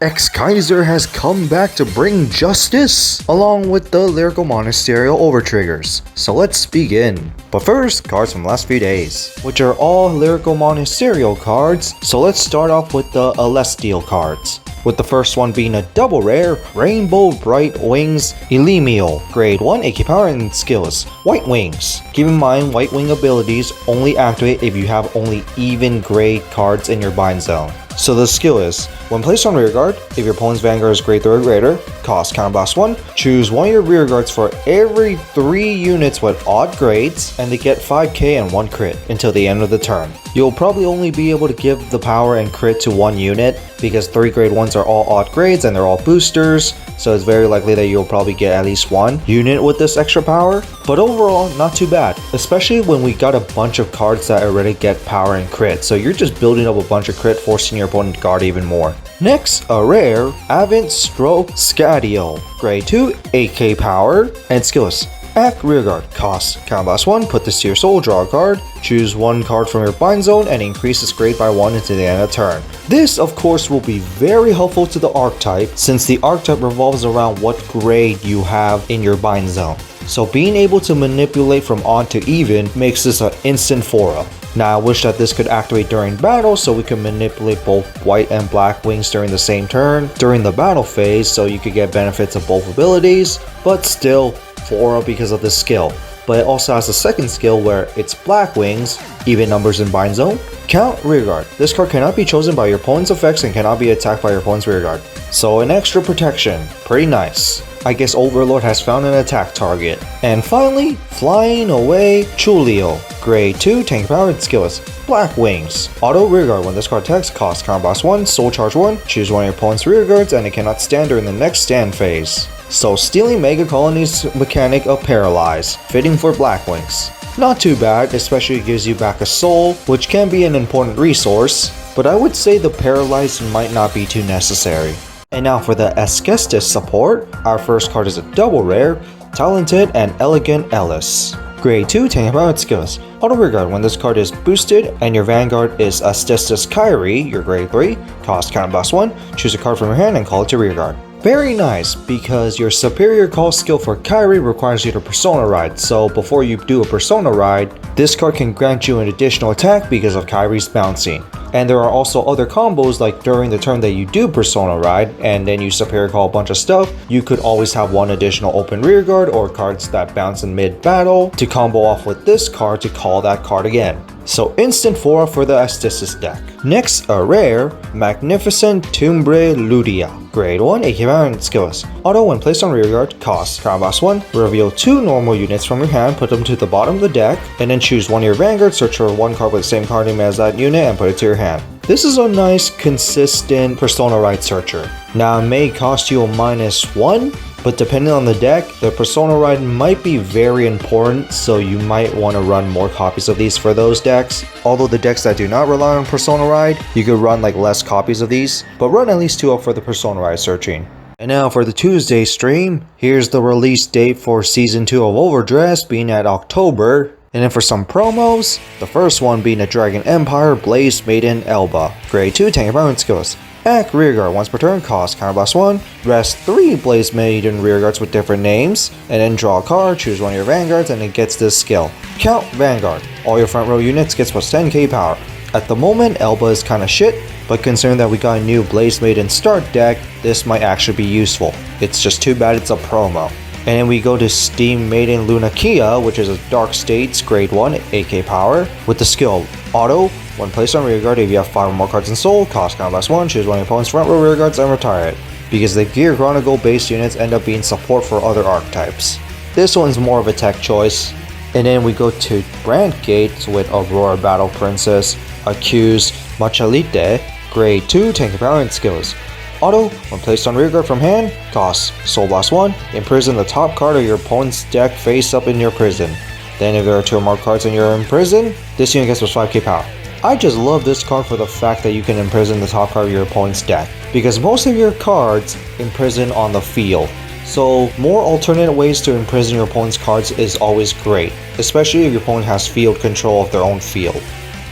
Exkaiser has come back to bring justice, along with the lyrical monasterial overtriggers. So let's begin. But first, cards from the last few days, which are all lyrical monasterial cards. So let's start off with the Celestial cards, with the first one being a double rare, Rainbow Bright Wings Elimio, grade 1 AK power and skills, White Wings. Keep in mind, White Wing abilities only activate if you have only even grade cards in your bind zone. So the skill is, when placed on rear guard, if your opponent's Vanguard is grade 3 or greater, cost counterblast 1, choose one of your rear guards for every 3 units with odd grades, and they get 5k and 1 crit until the end of the turn. You'll probably only be able to give the power and crit to 1 unit, because 3 grade 1s are all odd grades and they're all boosters, so it's very likely that you'll probably get at least 1 unit with this extra power. But overall, not too bad, especially when we got a bunch of cards that already get power and crit, so you're just building up a bunch of crit, forcing your opponent to guard even more. Next, a rare Avant Stroke Scadio, grade 2 AK power and skills. Act rear guard, cost counterblast 1, put this to your soul, draw a card, choose 1 card from your bind zone, and increase its grade by 1 until the end of the turn. This, of course, will be very helpful to the archetype, since the archetype revolves around what grade you have in your bind zone. So being able to manipulate from odd to even makes this an instant 4-up. Now I wish that this could activate during battle, so we could manipulate both white and black wings during the same turn during the battle phase, so you could get benefits of both abilities, but still 4-up because of this skill. But it also has a second skill where it's black wings, even numbers in bind zone. Count rear guard. This card cannot be chosen by your opponent's effects and cannot be attacked by your opponent's rear guard. So an extra protection, pretty nice. I guess Overlord has found an attack target. And finally, Flying Away Chulio, grade 2 tank power and skills, Black Wings. Auto rear guard, when this card attacks, cost counterblast 1, soul charge 1, choose one of your opponent's rear guards, and it cannot stand during the next stand phase. So stealing Mega Colony's mechanic of Paralyze, fitting for Black Wings. Not too bad, especially it gives you back a soul, which can be an important resource, but I would say the Paralyze might not be too necessary. And now for the Esquestis support, our first card is a double rare, Talented and Elegant Ellis. Grade 2 tank power and skills. Auto rear guard, when this card is boosted and your Vanguard is Esquestis Kyrie, your grade 3, cost counterblast 1, choose a card from your hand and call it to rear guard. Very nice, because your superior call skill for Kyrie requires you to Persona Ride, so before you do a Persona Ride, this card can grant you an additional attack because of Kyrie's bouncing. And there are also other combos, like during the turn that you do Persona Ride and then you superior call a bunch of stuff, you could always have 1 additional open rear guard or cards that bounce in mid battle to combo off with this card to call that card again. So instant 4 for the Esquestis deck. Next, a rare Magnificent Tumbre Ludia, grade 1 AK power and skills. Auto, when placed on rear guard, cost counterblast 1, reveal 2 normal units from your hand, put them to the bottom of the deck, and then choose one of your Vanguard, search for 1 card with the same card name as that unit, and put it to your hand. This is a nice, consistent Persona Ride searcher. Now it may cost you a -1, but depending on the deck, the Persona Ride might be very important, so you might want to run more copies of these for those decks. Although the decks that do not rely on Persona Ride, you could run like less copies of these, but run at least 2 up for the Persona Ride searching. And now for the Tuesday stream, here's the release date for Season 2 of Overdress being at October. And then for some promos, the first one being a Dragon Empire Blaze Maiden Elba, grade 2 tank power and skills. Act rear guard, once per turn, cost counterblast 1, rest 3 Blaze Maiden rear guards with different names, and then draw a card, choose one of your Vanguards, and it gets this skill. Count Vanguard, all your front row units gets plus 10k power. At the moment, Elba is kinda shit, but considering that we got a new Blaze Maiden start deck, this might actually be useful. It's just too bad it's a promo. And then we go to Steam Maiden Lunakia, which is a Dark States grade 1 AK power, with the skill Auto, when placed on rear guard, if you have 5 or more cards in soul, cost counterblast 1, choose one of your opponent's front row rear guards and retire it, because the Gear Chronicle based units end up being support for other archetypes. This one's more of a tech choice. And then we go to Brandgate with Aurora Battle Princess, Accused Machalite, grade 2 tank power and skills. Auto, when placed on rear guard from hand, cost Soul Blast 1, imprison the top card of your opponent's deck face up in your prison. Then if there are 2 or more cards in your prison, this unit gets plus 5k power. I just love this card for the fact that you can imprison the top card of your opponent's deck, because most of your cards imprison on the field. So more alternate ways to imprison your opponent's cards is always great, especially if your opponent has field control of their own field.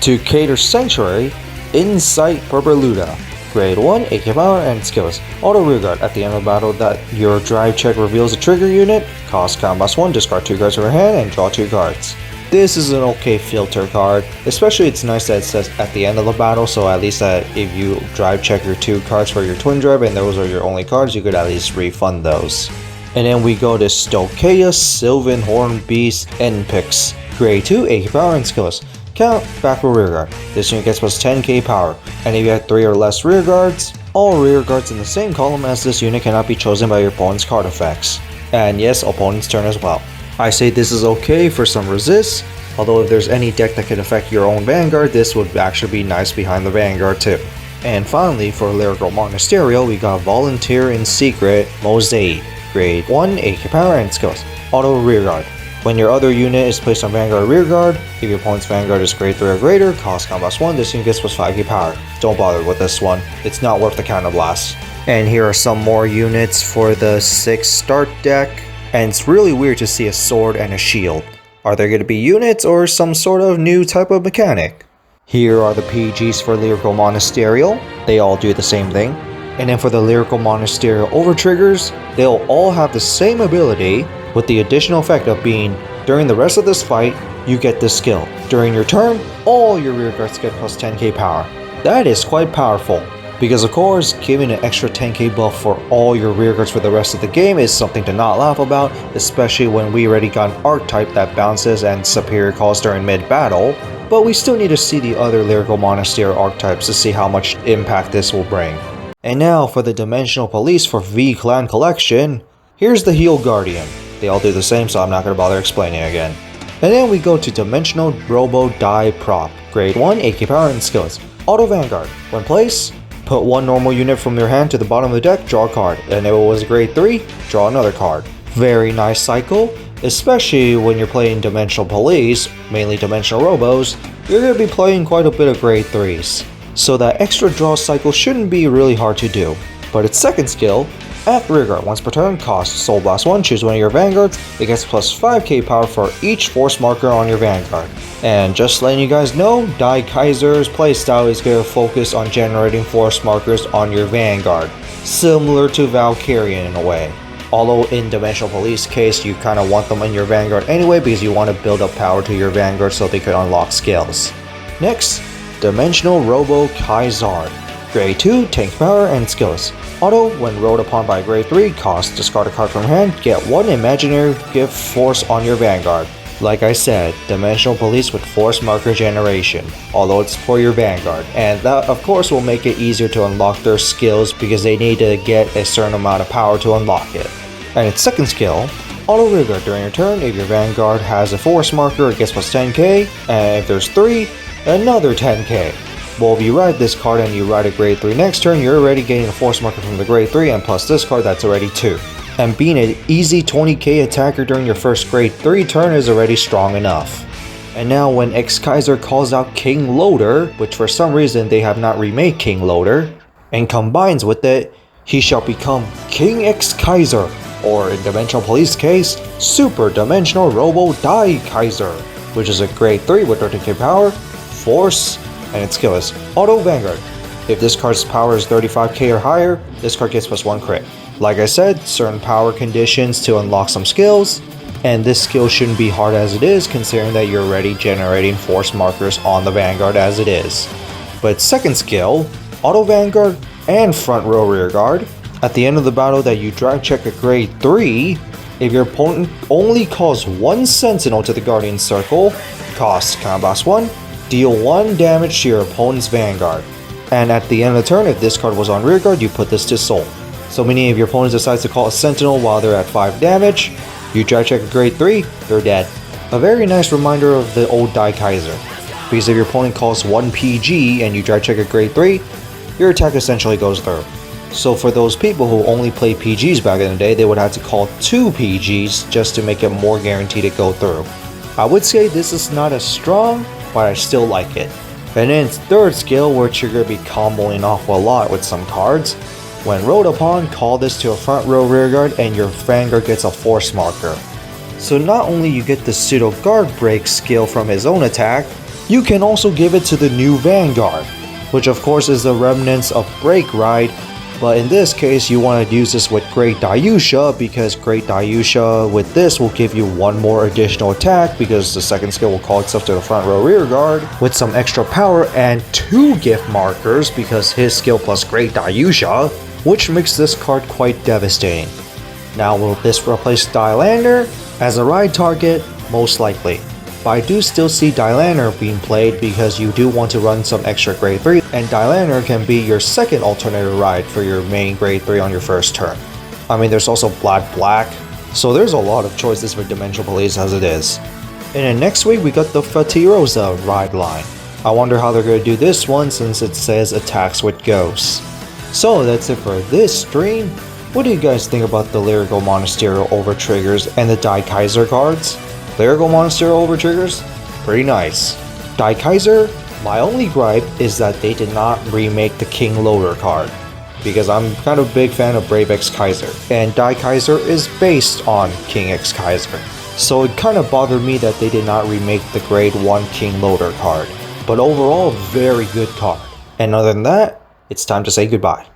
To cater Sanctuary, Insight Perpeluda, Grade 1, AK power and skills. Auto rear guard. At the end of the battle that your drive check reveals a trigger unit, cost combat 1, discard 2 cards from your hand and draw 2 cards. This is an okay filter card, especially it's nice that it says at the end of the battle, so at least that if you drive check your 2 cards for your twin drive and those are your only cards, you could at least refund those. And then we go to Stokea Sylvan Horn Beast Npix. Grade 2, AK power and skills. Count, back row rear guard. This unit gets plus 10k power, and if you have 3 or less rear guards, all rear guards in the same column as this unit cannot be chosen by your opponent's card effects. And yes, opponent's turn as well. I say this is okay for some resists, although if there's any deck that could affect your own Vanguard, this would actually be nice behind the Vanguard too. And finally, for Lyrical Monasterio, we got Volunteer in Secret Mosaic. Grade 1, AK power and skills. Auto rear guard. When your other unit is placed on Vanguard rear guard, if your opponent's Vanguard is grade 3 or greater, cost combat 1, this unit gets plus 5k power. Don't bother with this one, it's not worth the counter blast. And here are some more units for the 6 start deck. And it's really weird to see a sword and a shield. Are there going to be units or some sort of new type of mechanic? Here are the PGs for Lyrical Monasterio. They all do the same thing. And then for the Lyrical Monasterio overtriggers, they'll all have the same ability with the additional effect of being, during the rest of this fight, you get this skill. During your turn, all your rear guards get plus 10k power. That is quite powerful. Because of course, giving an extra 10k buff for all your rear guards for the rest of the game is something to not laugh about, especially when we already got an archetype that bounces and superior calls during mid-battle, but we still need to see the other Lyrical Monasterio archetypes to see how much impact this will bring. And now for the Dimensional Police for V-Clan Collection, here's the Heal Guardian. They all do the same, so I'm not going to bother explaining again. And then we go to Dimensional Robo Die Prop, Grade 1, AK power and skills. Auto Vanguard. When placed, put 1 normal unit from your hand to the bottom of the deck, draw a card, and if it was grade 3, draw another card. Very nice cycle, especially when you're playing Dimensional Police, mainly Dimensional Robos, you're going to be playing quite a bit of grade 3s. So that extra draw cycle shouldn't be really hard to do. But its second skill, at rear guard, once per turn, cost Soul Blast 1, choose one of your Vanguards, it gets plus 5k power for each force marker on your Vanguard. And just letting you guys know, Daikaiser's playstyle is going to focus on generating force markers on your Vanguard, similar to Valkyrian in a way. Although in Dimensional Police case, you kind of want them in your Vanguard anyway because you want to build up power to your Vanguard so they can unlock skills. Next, Dimensional Robo Kaizar. Grade 2, tank power and skills. Auto, when rolled upon by grade 3, cost, discard a card from hand, get 1 imaginary gift force on your Vanguard. Like I said, Dimensional Police with force marker generation, although it's for your Vanguard, and that of course will make it easier to unlock their skills because they need to get a certain amount of power to unlock it. And its second skill, Auto Rear Guard. During your turn, if your Vanguard has a force marker, it gets plus 10k, and if there's 3, another 10k. Well, if you ride this card and you ride a grade 3 next turn, you're already getting a force marker from the grade 3 and plus this card, that's already 2. And being an easy 20k attacker during your first grade 3 turn is already strong enough. And now when Exkaiser calls out King Loader, which for some reason they have not remade King Loader, and combines with it, he shall become King Exkaiser, or in Dimensional Police case, Super Dimensional Robo Daikaiser, which is a grade 3 with 13k power, force, and its skill is Auto Vanguard. If this card's power is 35k or higher, this card gets plus 1 crit. Like I said, certain power conditions to unlock some skills, and this skill shouldn't be hard as it is considering that you're already generating force markers on the Vanguard as it is. But second skill, Auto Vanguard and Front Row Rear Guard. At the end of the battle that you drive check a grade 3, if your opponent only calls 1 Sentinel to the Guardian Circle, costs Combat 1, deal 1 damage to your opponent's Vanguard. And at the end of the turn, if this card was on Rear Guard, you put this to Soul. So meaning if your opponent decides to call a Sentinel while they're at 5 damage, you drive check a grade 3, they're dead. A very nice reminder of the old Daikaiser. Because if your opponent calls 1 PG and you drive check a grade 3, your attack essentially goes through. So for those people who only played PGs back in the day, they would have to call 2 PGs just to make it more guaranteed to go through. I would say this is not as strong, but I still like it. And then its third skill, which you're going to be comboing off a lot with some cards. When rolled upon, call this to a front row rear guard and your Vanguard gets a force marker. So not only you get the pseudo guard break skill from his own attack, you can also give it to the new Vanguard. which of course is the remnants of Brake Ride, but in this case you want to use this with Great Daiyusha because Great Daiyusha with this will give you one more additional attack because the second skill will call itself to the front row rear guard with some extra power and 2 gift markers because his skill plus Great Daiyusha, which makes this card quite devastating. Now will this replace Dailander as a ride target? Most likely. But I do still see Dailander being played because you do want to run some extra grade 3 and Dailander can be your second alternative ride for your main grade 3 on your first turn. I mean there's also Black, so there's a lot of choices for Dimensional Police as it is. And then next week we got the Fatirosa ride line. I wonder how they're going to do this one since it says attacks with ghosts. So that's it for this stream. What do you guys think about the Lyrical Monasterio Overtriggers and the Daikaiser cards? Lyrical Monasterio Overtriggers? Pretty nice. Daikaiser? My only gripe is that they did not remake the King Loader card, because I'm kind of a big fan of Brave Exkaiser, and Daikaiser is based on King Exkaiser. So it kind of bothered me that they did not remake the Grade 1 King Loader card. But overall, very good card. And other than that, it's time to say goodbye.